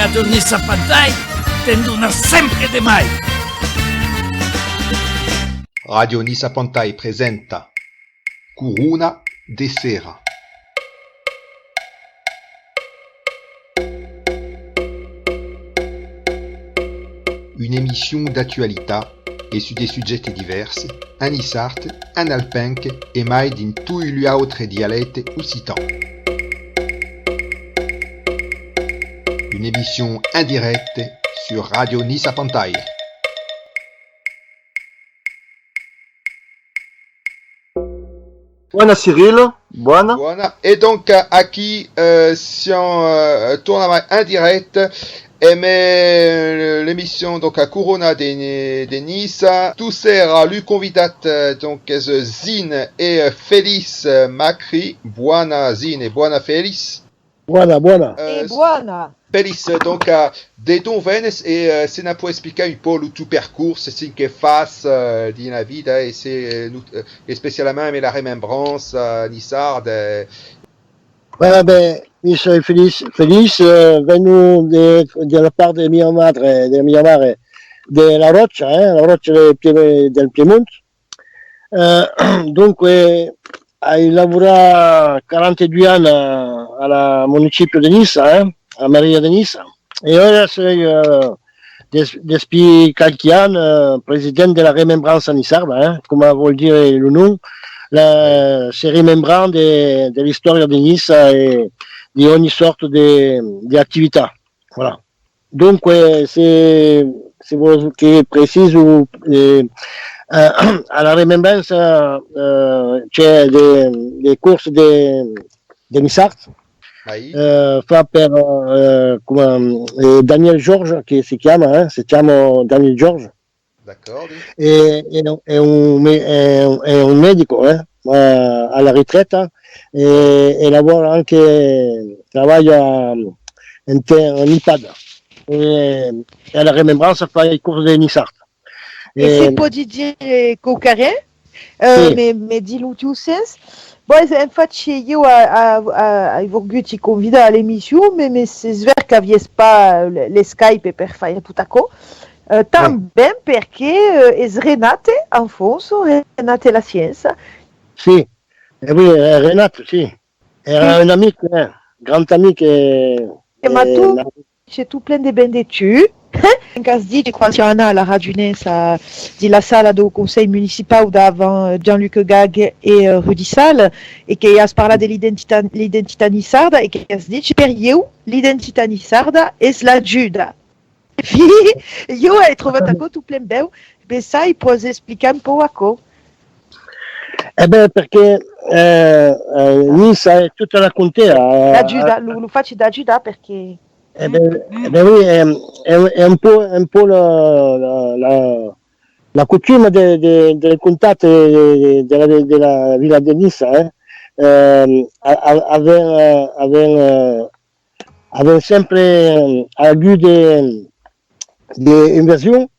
Radio Nisa Pantai, tenduna sempre de mai. Radio Nisa Pantai presenta Corona de Sera. Une émission d'actualité et sur des sujets divers, en isart, en alpenc et mai din tous les autres dialectes occitans. Une émission indirecte sur Radio Nisa Pantai. Buona Cyril, buona. Buona. Et donc, aquí, si on tourne en direct, l'émission donc à Corona de Nice, tout sera lui convidat donc Zine et Félix Macri. Buona Zine et buona Félix. Buona. E buona. Félix, donc, de ton venes et se n'a pas expliqué un peu le tout parcours, c'est ce que face di la vida et c'est spécialement mais la remembrance Nissard. Voilà, ben, io sono Felice, vengo dalla parte di mia madre della Roccia, la Roccia del Piemonte. Dunque, hai lavorato 42 anni al municipio di Nissa, a Maria di Nissa, e ora sei depuis qualche anno presidente della Remembranza Nissarda, come vuol dire il nome. Si rimembrant dell'storia di Nissa e di ogni sorta di attività. Voilà. Dunque, se vuoi che preciso, alla rimembranza c'è dei corsi di Nissart, fa per Daniel George, che si chiama Daniel George. D'accordo. È un medico alla ritretta e lavora anche, travaglia in IPAD e alla remembranza fa i corsi di Nissart. E se può dire Cocarin, mais dis-le tout sens. Bon, infatti io ai vorgut ti convida all'emission, mais c'est vrai qu'avies pas le Skype per fare tutto ciò. Também perché Renate Alfonso, Renate la Scienza. Sì, Renate, sì, era un amico, grand amico. Ma tu c'è tu plein de ben de tu. In caso di quando Anna alla radunenza di la sala del Conseil municipal davant Gianluca Gag e Rudy Sal e che ha parlato dell'identità nissarda e che ha detto per io l'identità nissarda è la Giuda. Io ho trovato a tutto plein bello, e sai, puoi spiegare un po' a co? Perché Nissa è tutta la contea. La Giuda, lo faccio da Giuda perché... Oui, è un po' la coutume delle contate della villa di Nissa, aveva sempre avuto des invasions,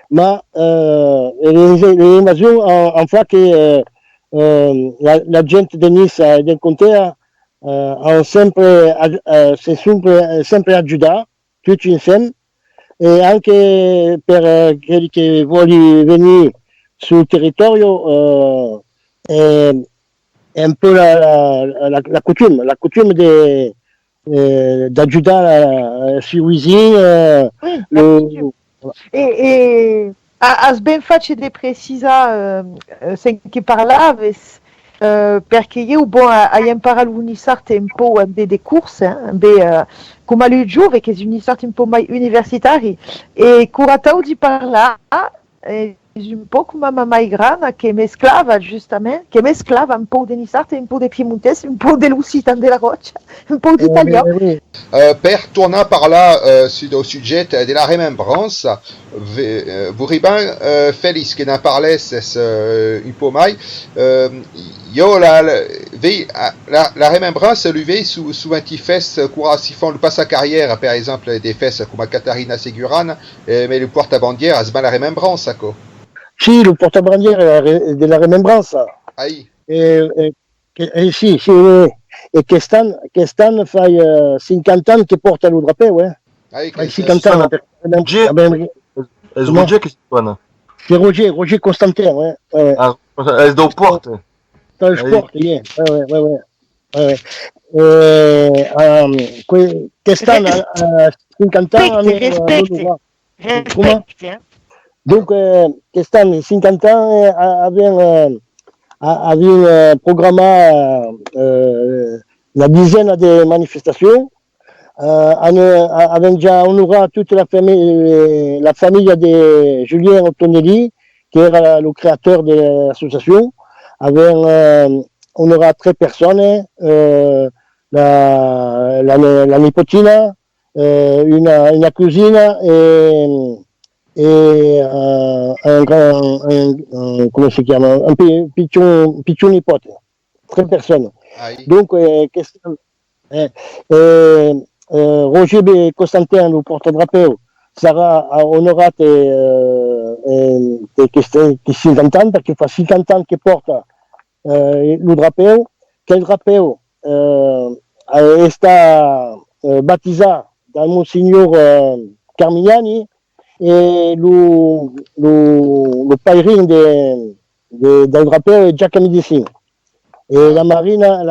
mais les invasions en fait que la gente di Nissa e del Contea hanno sempre aiutato tutti insieme e anche per quelli che vogliono venire sul territorio è un po' la coutume d'aiutare sui vicini. E as ben facile precisare che parlavi perché io ho imparato l'unisarte un po' dei corsi, come lui giove che è unisarte un po' mai universitari e curatau di parlare un po' come mamma grana che mesclava giustamente, che mesclava un po' di unisarte, un po' di piemontese, un po' di Lusitano della Roccia, un po' di italiano. Per tornare par là sul sujet de la remembrance, vous riben Félix qui n'en parlait un peu mai, io la remembrance lui veille souvent des fesses qui font le passe à carrière, par exemple des fesses comme Catarina Segurana, mais le porte-bandière a la remembrance, quoi. Sì, il portabandiera della Remembranza. Sì, e quest'anno fai 50 anni che porta lo drapeo, Che 50 anni, Roger, è Roger che si suona. c'est Roger Constantin, ouais. Ah, è do Porte. Dans le sport, yeah. Ouais. Quest'anno a 50 anni Respecte. donc quest'anno 50 anni abbiamo programmato una dizaine di manifestazioni. Abbiamo già onorato tutta la famiglia di Julien Ottonelli, che era il creatore dell'associazione. Abbiamo onorato 3 persone, la nipotina, una cugina e come si chiama? Un piccolo nipote. 3 persone. Dunque, Roger Constantin, il portadrapeo, sarà onorato che 50 anni, perché fa 50 anni che porta il drapeo, che il drapeo è stato battezzato da Monsignor Carmignani e lo pairin del drapeo è Giacomo Di Sin. E la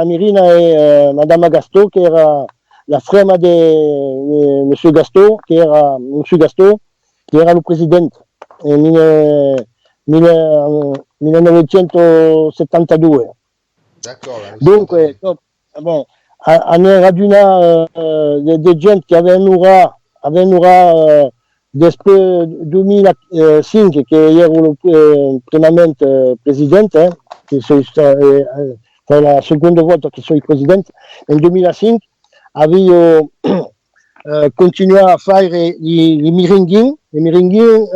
Mirina è Madame Gaston, che era la frema di Monsieur Gaston, che era il presidente nel 1972. Dunque, hanno radunato dei gente che avevano dopo 2005, che ero primamente presidente, che è la seconda volta che sono il presidente. Nel 2005 avevo continuato a fare i miringhini. I miringhini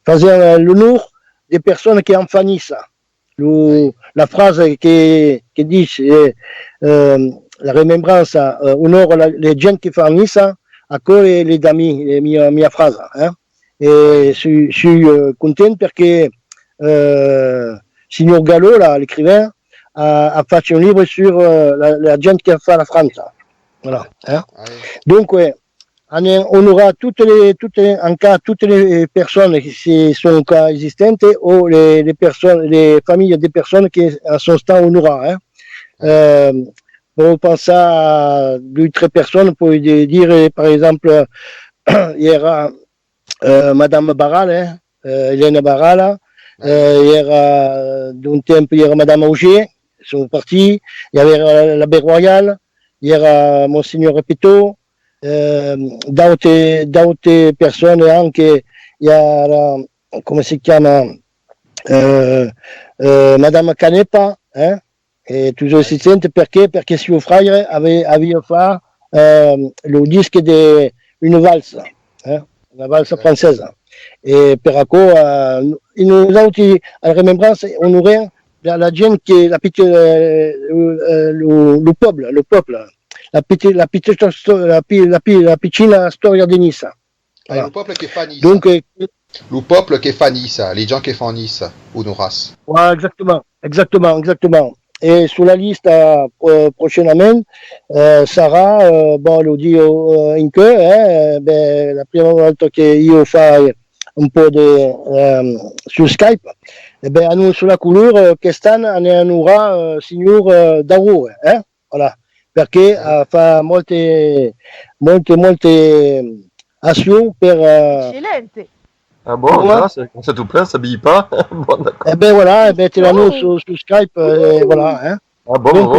facevano l'onore delle persone che hanno fatto messa. La frase che dice la remembranza onora le gente che fanno messa, a cuore le dami, mia frase. E sono contento perché signor Gallo, l'écrivain, a fatto un libro sur la gente che fa la Francia. Voilà. Dunque, hanno onorato tutte le persone che sono ancora esistenti o le famiglie di persone che sono state onorate. Pour pensare a 2 o 3 persone, puoi dire, per esempio, era Madame Barral, Elena Barral, era d'un tempo era Madame Auger, sono parti, il y avait l'abbé Royal, il y era Monsignor Repetto, d'autres persone anche, il y era, come si chiama, Madame Canepa, e toujours assistente, perché suo frère aveva fatto le disque di una valsa, una valsa francese. E per cui in altri remembranze onorare la gente che il popolo, la piccina storia di Nissa. Le peuple che fa Nice. Donc, le peuple che fa Nice, les gens che fanno Nice, onoras. Exactement. E sulla lista prossimamente sarà, lo dico in che, la prima volta che io faccio un po' su Skype, hanno sulla couleur quest'anno ne avrà signor Dauro, voilà, perché fa molte azioni per... Eccellente. Ah bon, là, quand ça tout plaît, ça s'habille pas. Bon, d'accord. Voilà, tu l'anno su Skype, voilà. Ah bon, Donc,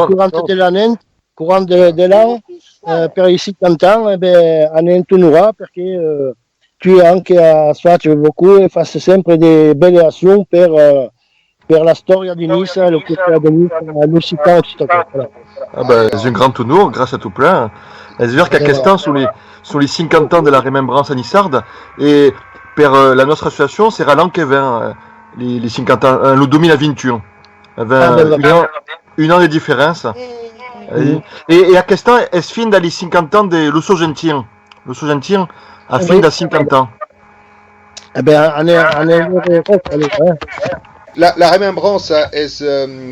courant de l'anno, per i 50 anni, hanno intonora perché tu anche a fatto beaucoup e fai sempre delle belle azioni per la storia di Nice, le cultura di Nice, la musica, etc. Voilà. Ah ben, c'est un grand tournoi grâce à tout plein. C'est dire qu'à Questan, sur les 50 ans de la remembrance à Nissarde, et per la nostra associazione sarà l'anche 20, les 50 ans, le 2021. Un an de différence. Et à Questan, est-ce fin dans les 50 ans de l'Osso Gentien? L'Osso Gentien a fin da 50 ans. La Remembrance est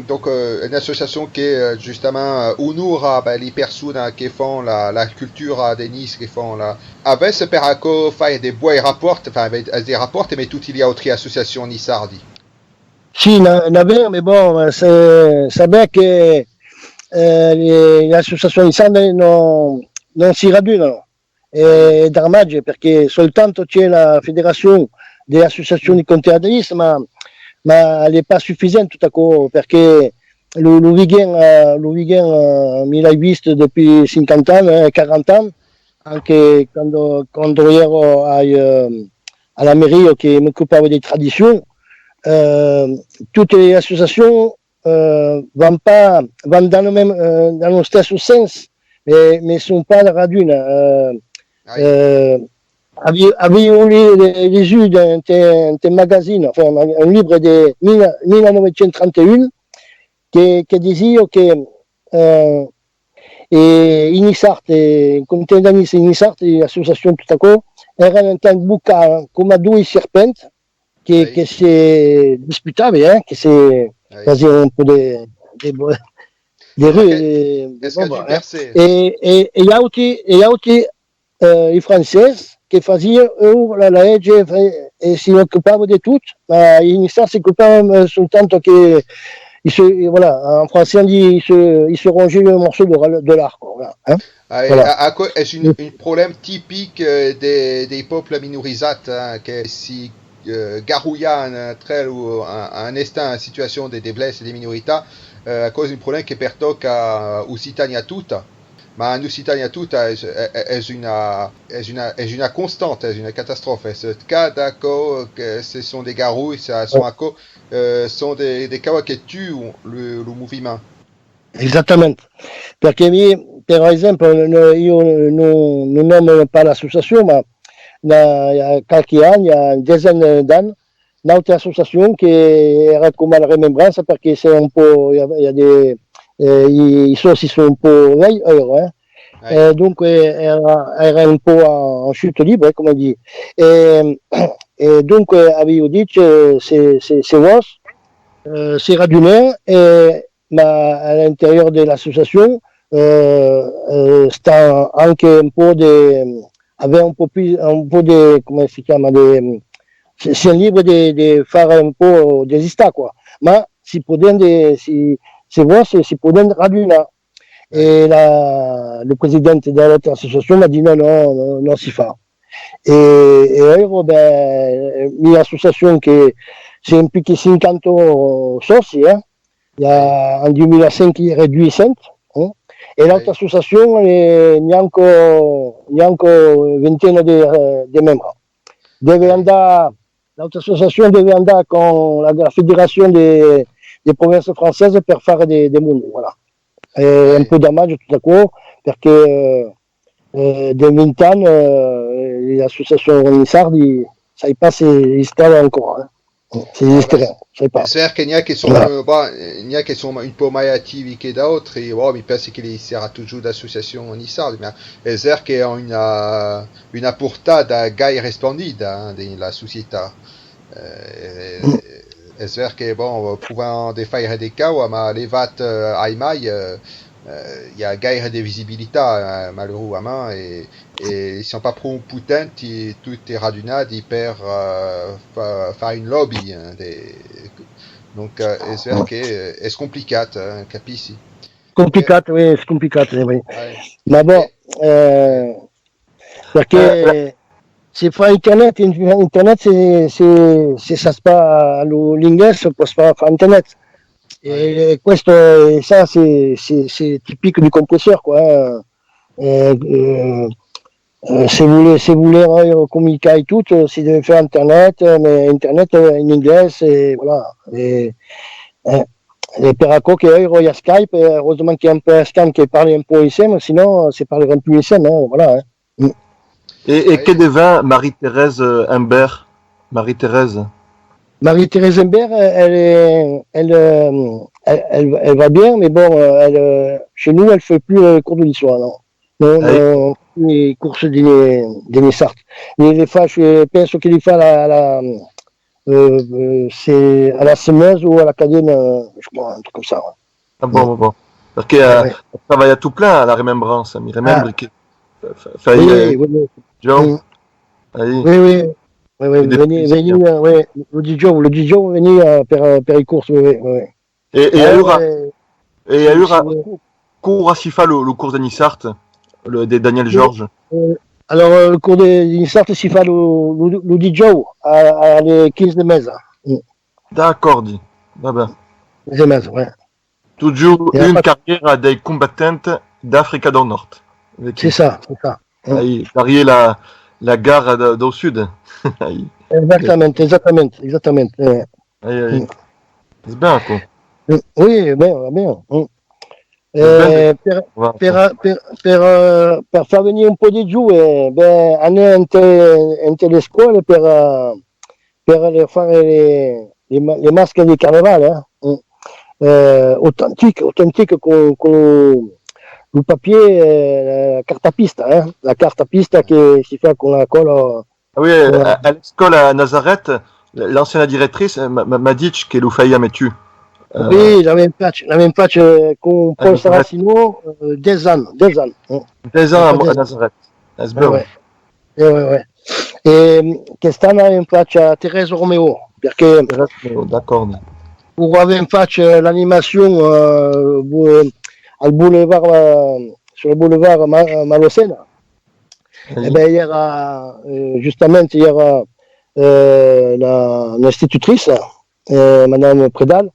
donc une association qui est justement unura les personnes qui font la culture de Nice, qui font la... Avesse per acco fare des bois et rapports, enfin des rapports, mais tout il y a autre association nissardi. Sì, davvero, ma bon, sapere che le associazioni sarde non si radunano. È drammatico perché soltanto c'è la federazione delle associazioni continentaliste, ma n'est pas suffisante tout à coup perché lo weekend mi l'hai visto depuis 50 anni, 40 anni, anche quando ero alla mairie che mi occupavo di tradizioni, tutte le associazioni vanno dans le stesso senso, mais sont pas radune. Avevo lesu dans un magazine, enfin un livre de 1931 che diceva che in Isarte, in Comté d'Anis in Isarte, l'association tout à coup, erano un bouquin come due serpenti che si disputavano, che si facevano un po' di rue. E gli altri i francesi che facevano la legge e si occupavano di tutto, ma in Isarte si occupavano soltanto che voilà, en français on dit il se rangeait le morceau de l'arc. Voilà, hein? Voilà. C'est un problème typique des peuples minorisati che si garouillano entre un instant en situation de déblesse et des minorités à cause d'un problème qui pertoca Occitania tutta. Ma en Occitania tutta è una constante, è una catastrophe. Cada que ce sont des garouilles, sont des cas qui tuent le mouvement. Esattamente, perché per esempio io non amo pas l'associazione, ma il y a qualche anno, il y a une dizaine d'anni, un'altra associazione che era come la Remembranza perché c'est un po', il y a des i soci sono un po' euro, dunque era un po' en chute libre, come dire. E dunque avevo detto se vos si radunano, ma all'interno dell'associazione sta anche un po' di avere un po' di come si chiama si è liberi di fare un po' di esista qua, ma si può si può radunare. E le presidente dell'altra associazione ha detto no, non si fa. E ora mia associazione che c'est un peu qui 50 soci, il y a en 2005 il y avait 200, et l'autre association il y a encore vingtaine de membres. L'autre association devait andare con la fédération des provinces françaises per fare des mondes, voilà. È un po' dommage tout à coup perché da 20 anni l'association Nissardi sai pas se esisteva ancora. C'est-à-dire qu'il y a qui sont un peu moins actifs que d'autres, et mi penso che li sarà toujours d'association en Isard, mais c'est-à-dire qu'il y a une portata gaire splendida nella società. C'est-à-dire que bon, pouvant des faire des cas, mais les vat aimai, il y a gaire de visibilité malheureusement, et ils sont pas trop potenti, tout est radunati per faire une lobby. Donc c'est-à-dire que è complicato, capisci? Complicato, oui, c'est complicato, oui. Ma bon, perché se fa internet se sa pas l'inglese può fare internet. Et questo ça c'est typique du compresseur quoi. Se voulez communiquer et tout, si deve faire internet, mais internet in inglese et voilà. Et per acco che ora il y a Skype, heureusement qu'il y a un peu Skype qui parle un peu ISM, sinon c'est parlerait plus ISM, voilà. Et que devint Marie-Thérèse Humbert? Marie-Thérèse Humbert, elle va bien, mais bon, chez nous, elle fait plus les cours de l'histoire, non, les courses des Nissardes. Je pense qu'il fa c'est à la semeuse ou à la cadenne, je crois, un truc comme ça. Ouais. Ah bon. Parce qu'elle travaille à tout plein à la remembrance. Mi remembri che Oui. Joe. Oui. Le DJ veni per i corsi. Oui. Et il y a eu un cours si fa le cours d'Anissart, de Daniel Georges. Alors, le cours d'Anissart si fa le DJ alle 15 de mese. D'accord, dit. Vabbè. 15 de mese, ouais. Tu giù une carriera dei combattenti d'Africa del Nord. C'est ça. Varier la gare au sud. Esattamente. C'est bien, quoi. Oui, bien. Per far venire un po' di giù, andare in le scuole per fare le maschere di carnevale, authentique con il papier, la carta pista che si fa con la colla. Ah oui, à l'école à Nazareth, l'ancienne directrice m'a dit que lo feia me tu. Oui, la même patch con Paul Saracino, 10 ans. 10 ans à Nazareth. C'est bien. Ouais. E quest'anno avevo in faccia Teresa Romeo, perché d'accord. Pour avere in faccia l'animation al boulevard, sur le boulevard Malocena. Oui. E beh, giustamente era l'istitutrice, Madame Predal,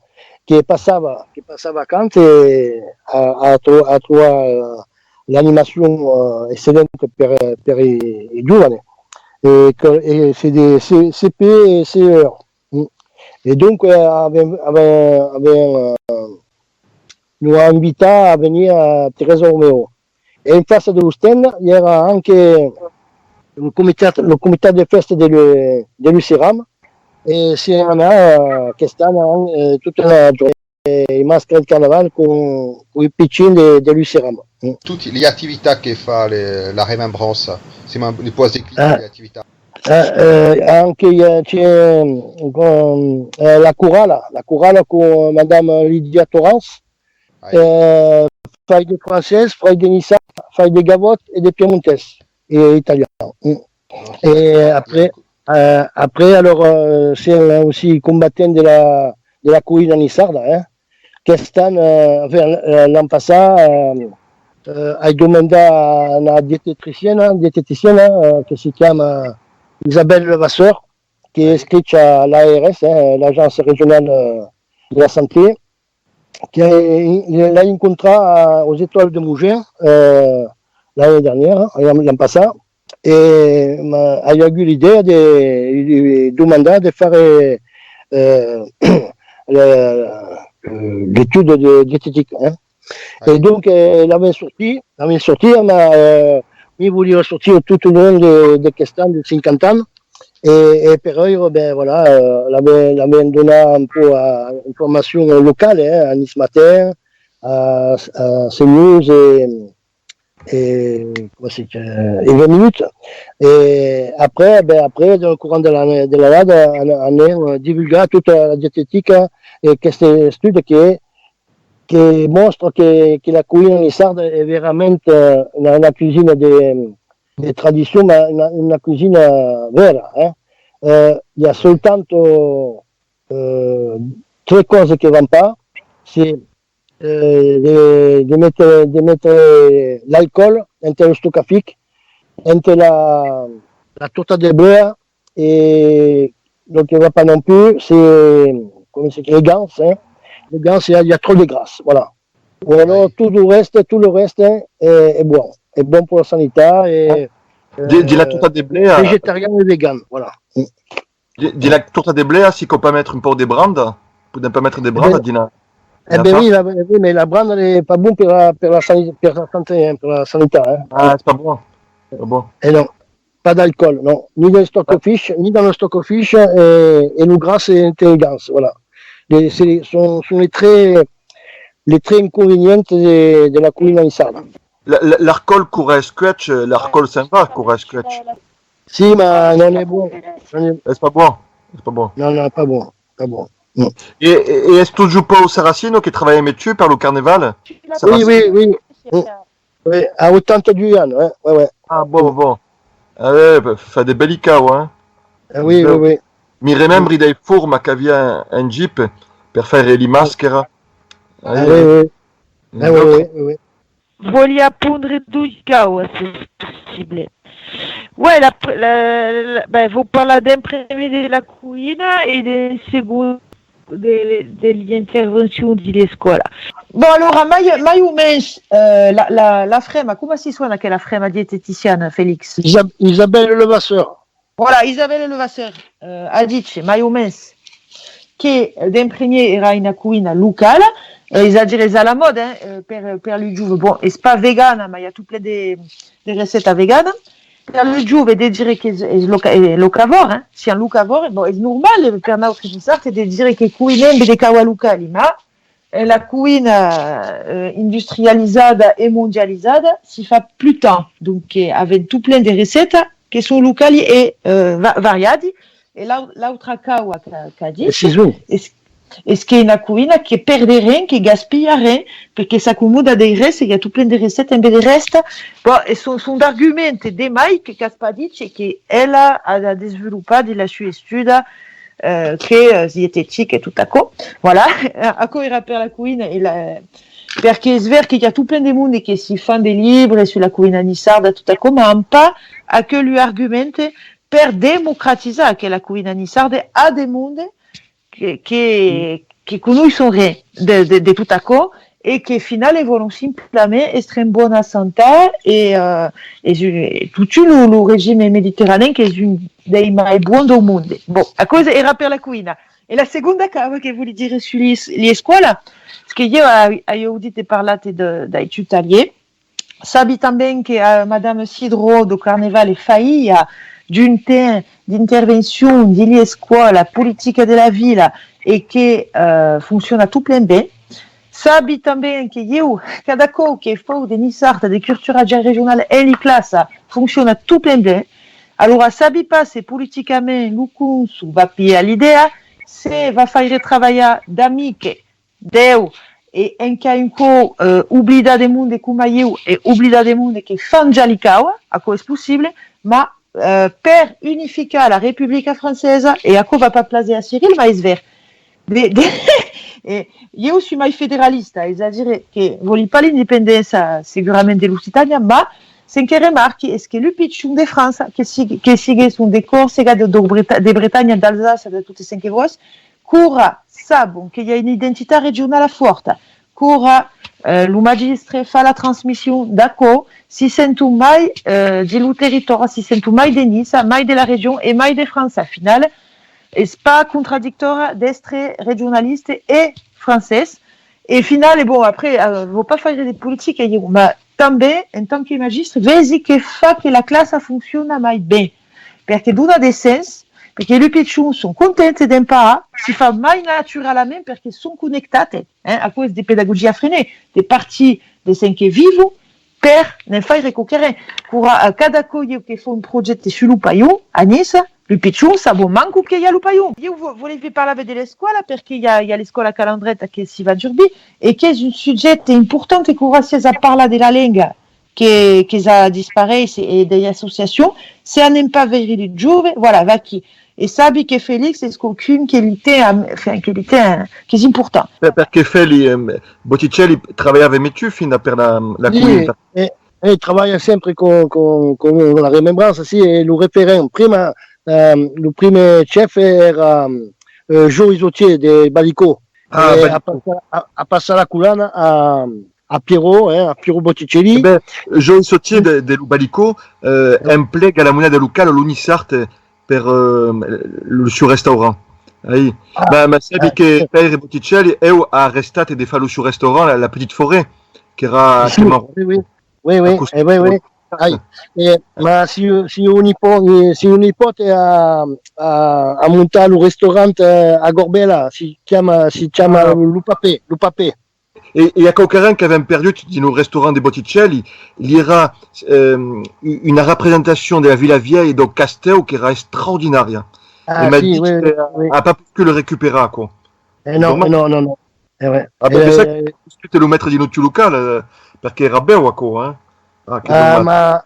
che passava accanto e ha trovato l'animazione eccellente per i giovani. E c'est des CP et CE1. Et donc, nous a invité à venir a Teresa Romeo. E in face dello stand c'era anche il comitato di feste dell'UCERAM e si era quest'anno tutta la giornata in maschera di carnaval con i piccini dell'UCERAM. Tutte le attività che fa la Remembrance, si può declinare le attività. Anche c'è la curala con Madame Lydia Torrance, fai de française, fai de Nissa, fai de Gavotte et de Piemontes et italien. Et après alors c'est aussi combattant de la cuina nissarda, l'an passé hai domandato a una dieteticienne che si chiama Isabelle Levasseur, che è iscritta all'ARS, l'Agence régionale de la santé, che l'ha incontrata aux Étoiles de Mougins l'année dernière, l'an passé, e ha eu l'idea di domandare di fare l'étude de diététique. Et donc, l'aveva sorti, ma mi voleva sortire tutto il long de questions de 50 ans. Et per eux, ben voilà, l'aveva donné un peu d'information locale, à Nice Matin, à CNews et 20 minutes. Et après, dans le courant de l'année, on a divulgué toute la diététique et queste étude che mostra che la cucina nissarda è veramente una cucina di tradizione, ma una cucina vera. Il y a soltanto 3 cose che vanno pas, c'est di mettere l'alcol entre lo stoccafic, entre la torta de bleu, et ce qui ne va pas non plus, c'est les gants. Le gants, il y a trop de graisse, voilà. Ou alors tout le reste est bon. Est bon pour la sanité. Di la torta de blé. Végétarien et vegan, voilà. Di la torta de blé, si on peut mettre un peu de brande, on peut mettre des brandes, Dina. Oui, mais la brande n'est pas bonne pour la santé, pour la sanité. Ah, c'est pas bon. Et non, pas d'alcool, non. Ni dans le stock-fish, et le gras, c'est intelligence, voilà. Sont les traits inconvénients de la cuisine nissarda. L'alcool courait l'alcool sympa courait scratch. Si, mais non est bon. C'est pas bon. C'est pas bon. Non, pas bon. Pas bon. Non. E est-ce giù Paolo Saracino che travailla metteux per lo carnaval? Oui. Oui, à 82 ans, ouais. Ah, bon. Fa des belli cau, hein? Oui. Mi remembri dei forma che aveva in Jeep per fare le maschere. Oui. Volia pondre due cau, c'est possible. Ouais, vous parlez d'un premier de la cuina et d'un second delle intervenzioni di scuola. Bon, allora, mai o mens, la frema, come si suona che la frema dieteticiana, Félix? Isabelle Levasseur. Voilà, Isabelle Levasseur ha dice, mai o mens, che d'imprégner era una cuina locale, esagerez à la mode, per le giuve. Bon, è pas vegana, ma il y a tout plein de recettes veganes. Per le giuve, de dire che è locavore, sia un locavore, bon, è normale per notre risarte di dire che cuinembe de caua locali, ma la cuina industrialisada e mondialisada si fa plus tant, donc avec tout plein de recettes che sono locali e variati. E l'altra caua che ha detto è che è una cuina che perde rien, che gaspilla rien, perché si accomoda dei resti, il y a tout plein de recettes in vez de reste. Bon, e sono argomenti di Mike Caspar dice che ella ha sviluppato la sua studia che dietetica e tutto ciò. Voilà, a cui era per la cuina perché è vero che il y a tout plein de monde che si fanno dei libri sulla cuina nissarda, tutto ciò, ma non pas a che lui argomenti per democratizzare che la cuina nissarda ha dei mondi che conoscono rien de tout à coup et che finale vogliono semplicemente essere in buona sanità e tutto il regime mediterraneo che è uno dei più buoni del mondo. Bon, a cosa era per la cuina. E la seconda cosa che voglio dire sulle scuole, che io ho udito parlare dai tutalier, sabi também che Madame Sidro do Carnaval faia d'un temps d'intervention delle scuole politica della villa e che funziona tutto plein bene. Sabi também che io, cada cosa che fa di Nissarda, di cultura regionale e di classe, funziona tutto plein bene. Allora, sabi pas se politicamente l'Ucunsu va pigliare l'idea, se va fare lavorare d'amiche, Deu, e anche un po' oblida del mondo come io e oblida del mondo che fanno già l'Icaua, a cosa è possibile, ma per unificare la Repubblica Francese e a cosa va pas plaisir a Cyril, ma è vero. Io sono mai federalista, è da dire che voglio pas l'indipendenza sicuramente dell'Occitania, ma se che remarchi è che l'Upicciun de Francia, che sigue su dei corsi de Bretagna, d'Alsace, da tutte le cinque voci, cura sabon che ha un'identità regionale forte, cura lo magistre fa la trasmissione d'accordo, si sentono mai del territorio, si sentono mai di Nice, mai della regione e mai di Francia. Finale, è pas contraddittoria d'essere regionaliste e francese. E finale, bon, après, vou pas fare di politica, ma també, en tant que magistre, vedi che fa che la classe funziona mai bene, perché dona del senso, perché le piccini sono contenti di imparare, si fa mai naturalmente perché sono connettati, a causa di pedagogia frenée, di parti di cinque vivo, per non fare coccare. Cada cosa che fa un progetto sul paio, a Nice, le piccini sanno manco che è il paio. Io volevo parlare delle scuole perché il y a le scuole calandrette che si va a Giurbi e che è un soggetto importante che si parla della lingua che disparaisse e delle associazioni, se non pas veri di giove, voilà, va chi. E sabi che Félix è aucune qualité, che è importante. Perché Botticelli travaillava mettù fino per la cuina. E travailla sempre con la remembranza, sì, e lo référent. Prima, il primo chef era Joe Isotier di Balico. A passare la culana a Piero Botticelli. Joe Isotier di Balico impliega la moneta locale l'Unisart per il suo restaurant. Ma sabi che Pierre Botticelli ha arrestato di fare il suo restaurant la Petite Forêt, che era a Clément. Oui. Ma si un nipote ha montato un ristorante a Gorbella, si chiama Lupapé. E a qualcuno che aveva perduto nel ristorante di Botticelli, il y era una rappresentazione della Villa Vieille e del Castello che era straordinaria. Il m'a dit qu'il n'a pas pu le récupérer, quoi. Non. Ouais. Ah, ben, sai che lo mettere di notte locale, perché era bello, quoi, ma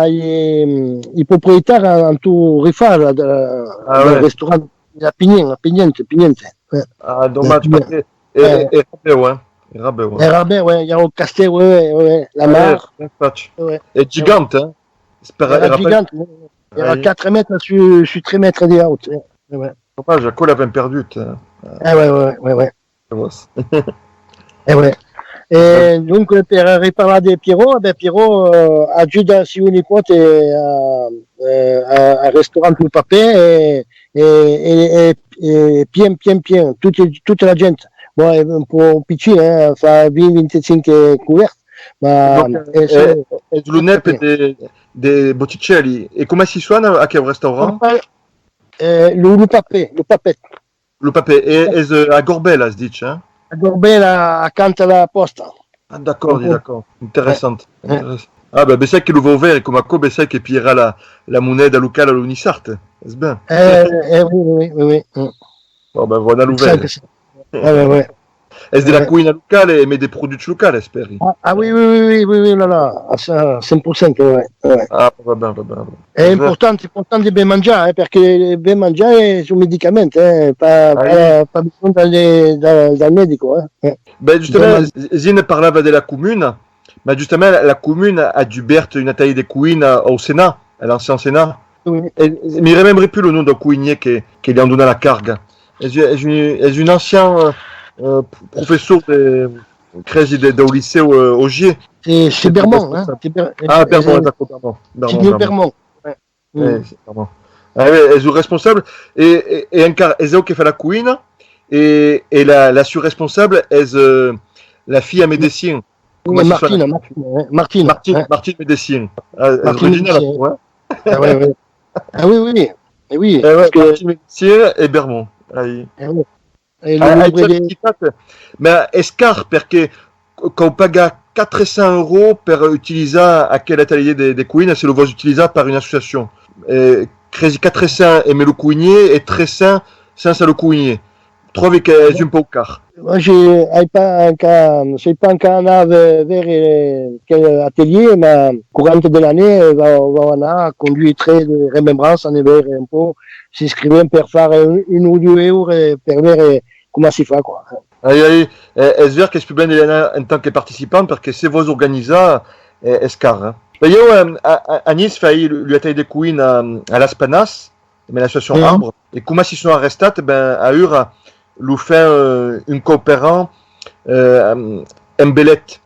i proprietari hanno tu rifare il ristorante a Pignente. Ah, dommage, perché era bello, Era bello. Era bello, il y a un castello, la mare. È gigante, Era gigante, era 4 mètres su 3 mètres di haute. Dommage, quello l'aveva perduto. Ouais. Ouais. E dunque per riparlare di Piero, Piero aiuta suo nipote al ristorante Il Papè e pian, tutta la gente. Bon, è un po' piccino, fa 20-25 cuverte, ma è l'UNEP dei Botticelli. E come si suona a che restaurant? Le Papè. Le Papè, è a Gorbella, si dice, A Gorbella, accanto alla posta. Ah, d'accord. Interessante. Ah, ben, sai che lo va ouvert, come a Kobe, sai che pierà la moneta locale all'Unisart. C'est bien. Oui. Bon, ben, voilà l'ouvert. Ouais. Est-ce de la cuina locale, mais des produits locali, speri? Ah oui, là, à 100%, ouais. Ah, va bene. È importante di ben mangiare, perché ben mangiare è un medicamento, pas bisogno dal medico. Ben, justement, Zine parlava della commune, ma justement, la commune a dû perdre une taille de cuina au Sénat, à l'ancien Sénat. Oui. Mi remembri plus le nom d'un cuinier che gli ha dato la carga. È un ancien professeur au lycée Augier. C'est Bermond, Bermond, d'accord. Bermond. Bermond. È un responsable e anche è che fa la cuina e la sua responsable è la figlia Médecin. Martine Médecin. Originale, ouais. Ah oui. Parce que Martine Médecin e Bermond. Ma è scar perché quand paga 400 € per utilizzare aquel atelier de cuina, se lo vuoi utilizzare per un'associazione. Crisi 400 e me lo cuinier e 300 senza lo cuinier. Trovi che è un po' caro. Sei pas encore andare vers quel atelier, ma courant de l'année, va andare a conduire de remembranze a vedere un po', si iscrive per fare 1 o 2 euro per vedere come si fa, quoi. È vero che è più bene in tant que participant perché se voi organizzate è scar. Io a Nice fai l'atelier de cuina a Las Panas, mais l'association Arbre, e come si sono arrestati, a Ura lo fa un coopérant en Bellet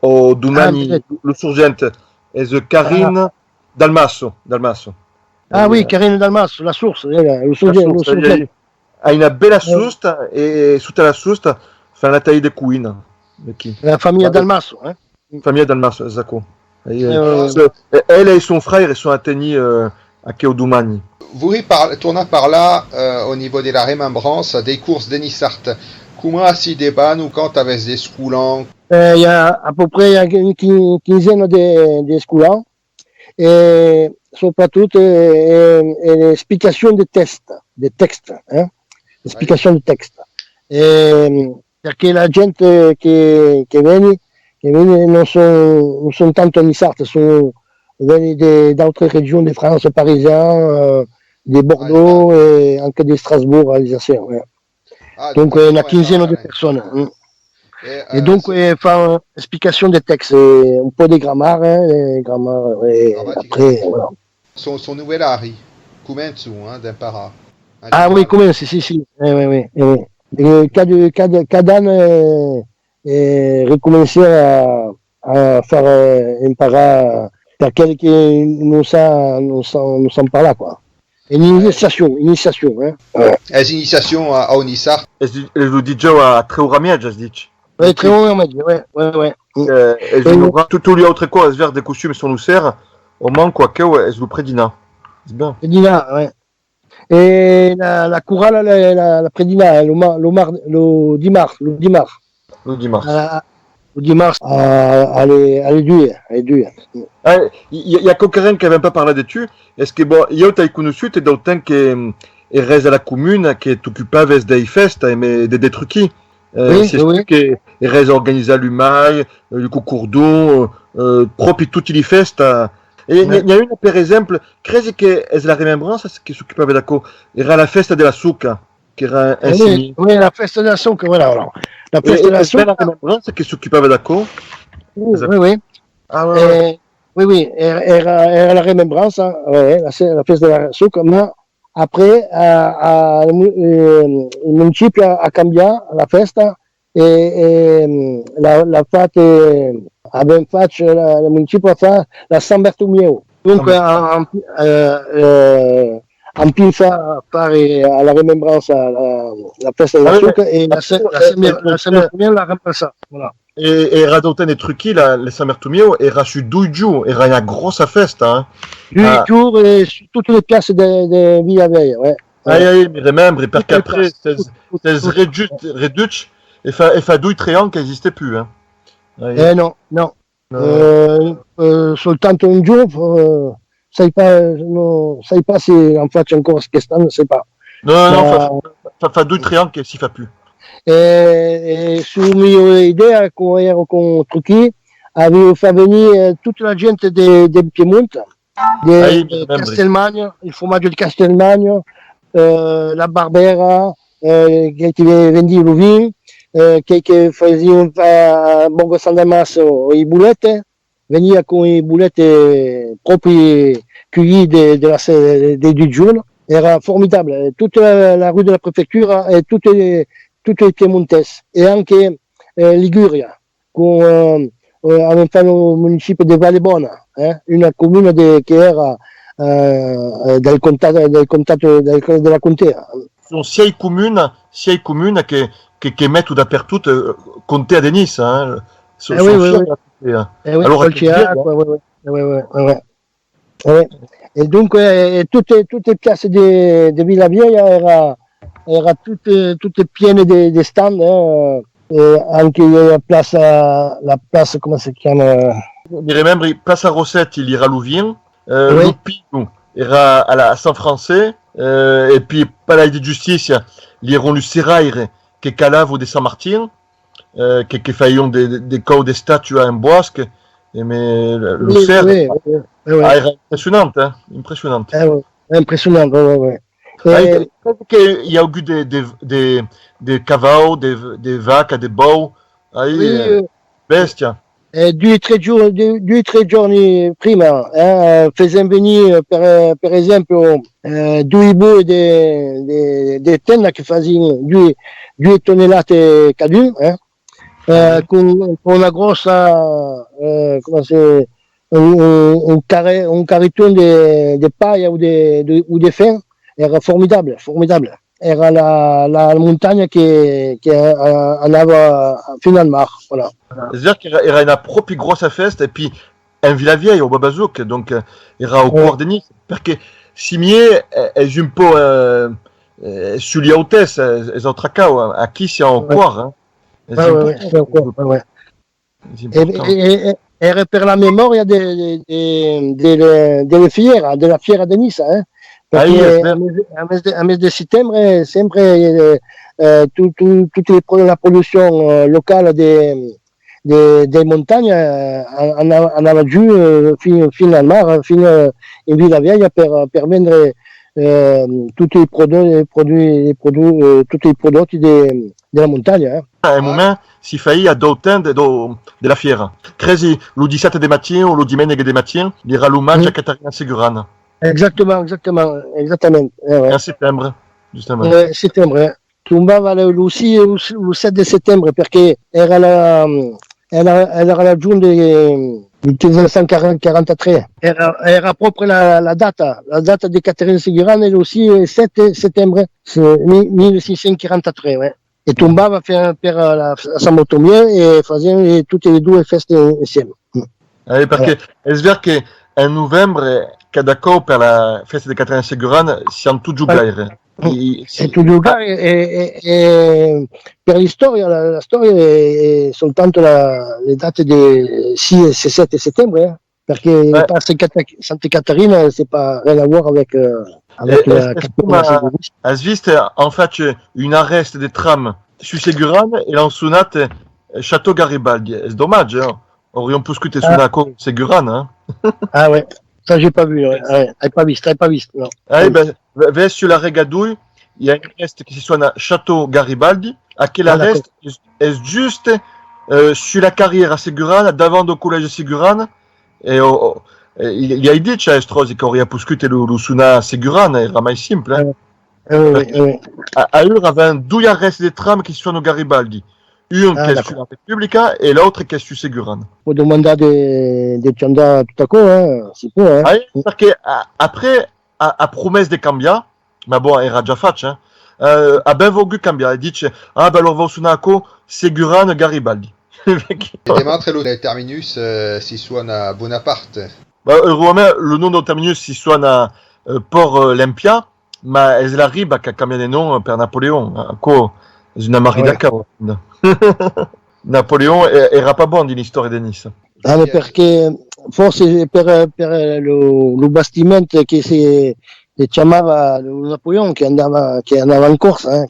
o domani lo sorgente è Karine Dalmasso. Ah oui, Karine Dalmasso, la source, lo sorgente. Ha una bella sosta e sotto la sosta fa una taglia di cuina. La famiglia Dalmasso, Famiglia Dalmasso, esatto. Elle et son frère sont atteignés à Kéodoumani. Vous tournez par là au niveau de la remembrance des courses de Nissart. Comment si débat nous quand avec des scoulants? Il y a à peu près une quinzaine de scoulants et surtout l'explication des textes, l'explication des textes. Perché la gente che viene non sono tanto Nissart, viene da altre regioni di Francia, Parisien, di Bordeaux e anche di Strasbourg, Alsacien. Dunque una quinzaine di persone. E dunque fa spiegazione dei texti, un po' di grammaire, et après, voilà. Son nuvelari, Comenzu, d'un para. Ah oui, Comenzu, sì. Oui. Cada anno ricominciare a fare imparare per quelli che non sanno parlare, quoi. Initiation. Les initiations à Onissart. Je vous dis déjà à Treuramiage, je dis. Oui, Treuramiage, ouais. Et je nous rends tout les autres quoi, à se faire des costumes sur nous sert, au moins quoi que, je vous prédina. C'est bien. Prédina, ouais. Et la chorale, la prédina, le dimanche. Le dimanche. Le dimanche, alle 2. Il y a quelqu'un qui n'avait pas parlé de tu. Est-ce que bon, io t'ai conosciuto da un temps che e resa la comune che t'occupava dei festa e dei trucchi. Oui. Che resa organizza l'umai, il cucurdun, proprio tutti i festa. E il y a una, per esempio, credi che è la remembranza che si occupava da co, era la festa della succa, che era insieme. Oui, la festa della succa, voilà. La festa della La succa. remembranza che si occupava da co. Oui. Ah, ouais. Oui, era la remembranza, la festa della succa, ma après, il municipio ha cambiato la festa e l'ha fatta, abbiamo fatto, il municipio fa la San Bartolomeo. Dunque, hanno più fare alla remembranza la festa della succa e la San Bartolomeo l'ha remplacata. Voilà. Era doten e trucchi, le San Bartolomeo, era su 2 giorni, era una grossa festa. 2 giorni su tutte le piazze di Villa Veia, mi remembri, perché après, c'est reduce e fa 2-3 anni che esiste più. No. Soltanto un giorno, sai pas se en faccio ancora quest'anno, sai pas. No, fa 2-3 anni che si fa più. Su mia idea, come ero con Trucchi, avevo fatto venire tutta la gente del Piemonte, di Castelmagno, il formaggio di Castelmagno, la Barbera, che vendiva il vino, che facevano a Borgo San Damaso i bulette, veniva con i bulette proprio cueilli dei 2 giorni, era formidabile. Tutta la rue della prefettura e tutte le Piemontesi e anche Liguria, con avevamo fatto il municipio di Vallebona, una comune che era del contato della contea. Sono sia i comuni che mettono dappertutto contea di Nice. E dunque tutte le piazze di Villa Vieja era tutte piene di stand, anche la piazza come si chiama? Mi remembri Plaza Rossetti, il era Louvien, Lupino era a San Francais, e puis Palais di Giustizia, li erano il Seraire che calavo di San Martin, che facevano des caux de statues in bosque, mais le cerf era impressionante, Impressionante. Il y a eu des cavalli, des vaches, des bous, bestia. 2 o 3 giorni prima facevano venire per esempio 2 bue di tenna che facevano 2 tonnellate cadute, con una grossa un carrettone di paia o di ferro. Era formidabile. Era la montagna che andava fino al mare. Voilà. C'est-à-dire qu'il y a une propre grosse fête, et puis un Villa Vieille au Babazouk, donc il y a au cours de Nice, parce que Simier est un peu sur les hautesses, les autres cas, à qui c'est en cours. Ouais. Et per la memoria della fiera di Nice, perché al mese di settembre sempre tutta la produzione locale delle montagne andava giù fino al mare, fino in Villa Vieja per vendere tutti i prodotti della montagna. À un moment, si faillit à d'autant de la fiera. Crezi, le 17 de matin ou le dimanche de matin, il y aura le match à Catarina Seguran. Exactement. En septembre, justement. Settembre. Tombava aussi il 7 settembre perché era la giugno del 1943. Era proprio la data di Caterina Seguran e aussi il 7 settembre 1643. E tombava per la San Bartolomeo e facevano tutte e 2 feste insieme. Perché è vero che a novembre, cada cop per la festa di Caterina Seguran, siamo tutti giocare. E tu giocare per la storia è soltanto le date di 6 e 7 settembre, perché Santa Caterina c'est pas rien à voir avec avec la Es vist en fait une arrest des trams sur Seguran et l'ensunat Château Garibaldi. C'est dommage, hein. Aurions pu discuter Sunako Seguran, hein. Ah ouais, ça j'ai pas vu, ouais. T'as pas visto, non. Ah, ben, vais sur la Regadouille, il y a une arrest qui se soigne Château Garibaldi, à quel arrest est juste sur la carrière à Seguran, d'avant le collège Seguran, et il y a idée de Estrosi qui aurait pu discuter le Suna Seguran, et ramai simple, hein. À eux, il y avait deux arrestes des trams qui se soignent au Garibaldi. Une qui est sur la Repubblica et l'autre qui est sur Seguran. Faut demander des tiendas tout à coup, hein. C'est quoi, hein. Ah, parce qu'après, à promesse de Cambia, mais bon, era già fatto, hein, a ben voulu Cambia. Il dit, ah, ben alors, va Sunako, Seguran, Garibaldi. Et mentre le terminus si suona Bonaparte. Le nom del terminus si suona Port Olympia, ma è la riba che cambia di nome per Napoleon. È una maridacca. Napoleon era pas bon di storia di Nice. Ah, mais perché forse per lo bastimento che si chiamava Napoleon che andava in corsa,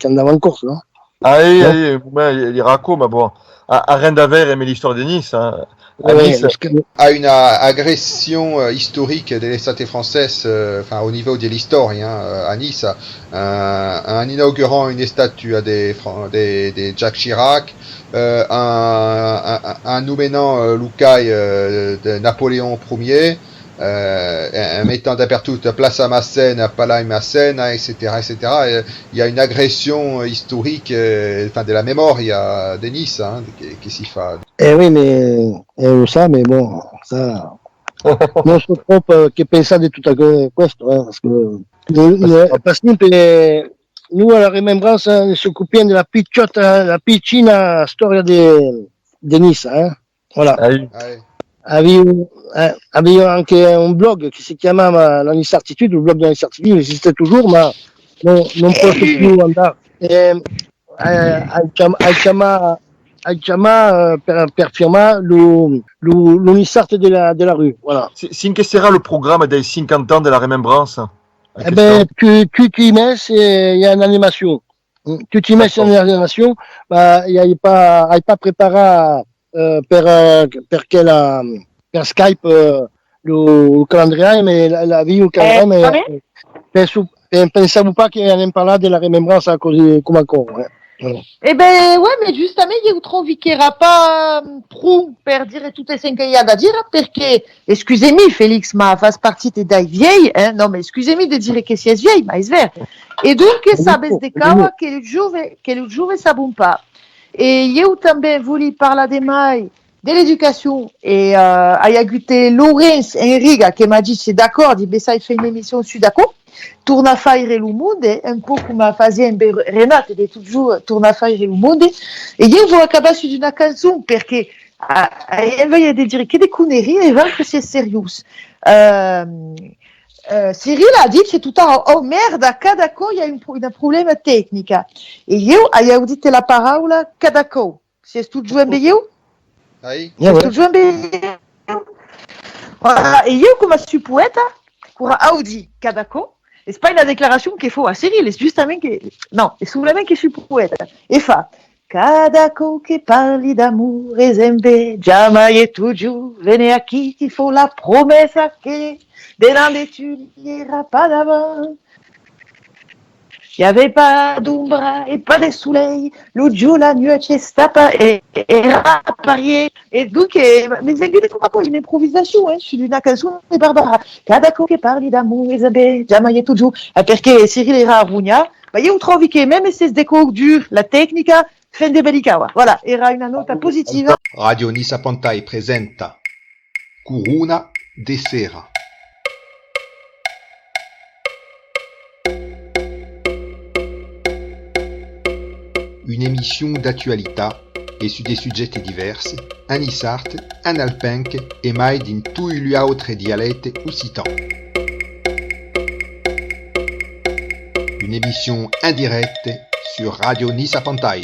no? Ah, il racconte, ma bon, à Rennes-d'Aver aimait l'histoire de Nice. Hein. Nice a une agression historique de l'estate française, enfin au niveau de l'histoire, hein, à Nice, en inaugurant une statue à des Jacques Chirac, en nommant Lucaille de Napoléon Ier, en mettant dappertutto Place Massena, Palais Massena, etc., etc. Il y a une agression historique, enfin de la mémoire de Nice, hein, qui s'y fait. Eh oui, mais ça, mais bon, ça. Non so troppo che pensare di tutto questo, parce que nous alla Remembranza ci occupiamo della piccina storia di Nice, voilà. Avevo anche un blog che si chiamava l'Incertitude, il blog dell'Incertitude esiste toujours, ma non posso più andare. Per firmare l'Unisarte della rue, voilà. Sin che sarà il programma dei 50 ans de la Remembranza? Eh ben, tu t'y mets, il y a une animation. Tu t'y mets sur une animation, bah, il n'y a pas préparé per Skype il calendrier, mais la vie au calendrier, mais pensavo pas che ne parlare della Remembranza così come ancora. Eh ben ouais, mais justamente io trovo che era pas pro per dire tutte le che ha da dire, perché, excusez-moi Félix, ma faz partite dai viei, non, mais excusez-moi de dire che si è viei, ma è vero. E dunque sabes de cava che il giove sabun pa. E io também voulais parlare de mai dell'education e hai aguté Lorenz Enriga che m'a dit c'est d'accord, di Bessai fait une émission su d'accord. Torna a fare il mondo, un po' come faceva Renate, è toujours torna a fare il mondo. E io voglio acabare su una canzone perché voglio dire che di connerie e anche se è serioso. Cyril a dit c'est tout à oh merde, Kadako, il y a un problème technique. E io ho udito la parola Kadako. C'est tout joué en io? Oui. C'est tout joué en io? Voilà, e io come su poeta, pour Audi Kadako. E c'est pas une déclaration qu'il faut à Cyril, c'est juste non, è solamente che si poeta. E fa Kadako che parli d'amore zembe, jamais et toujours, venez à qui il faut la promesse che delante tu n'iras pas d'avant. Il n'y avait pas d'ombra et pas de soleil, le giù la nuit c'è stata e era parier. E dunque, mais c'est une improvisation, sur une canzone di Barbara. Kadako che parli d'amore zembe, jamais et toujours. Perché Cyril era a Rugna, ma io trovo che même se sdeco dur la tecnica, fende bellicawa. Voilà, era una nota positiva. Radio Nisa Pantai presenta Curuna de Sera. Une émission d'actualité et sur des sujets divers, en isarte, en alpenque et mai in tutti gli altri dialetti occitans. Une émission indirecte sur Radio Nisa Pantai.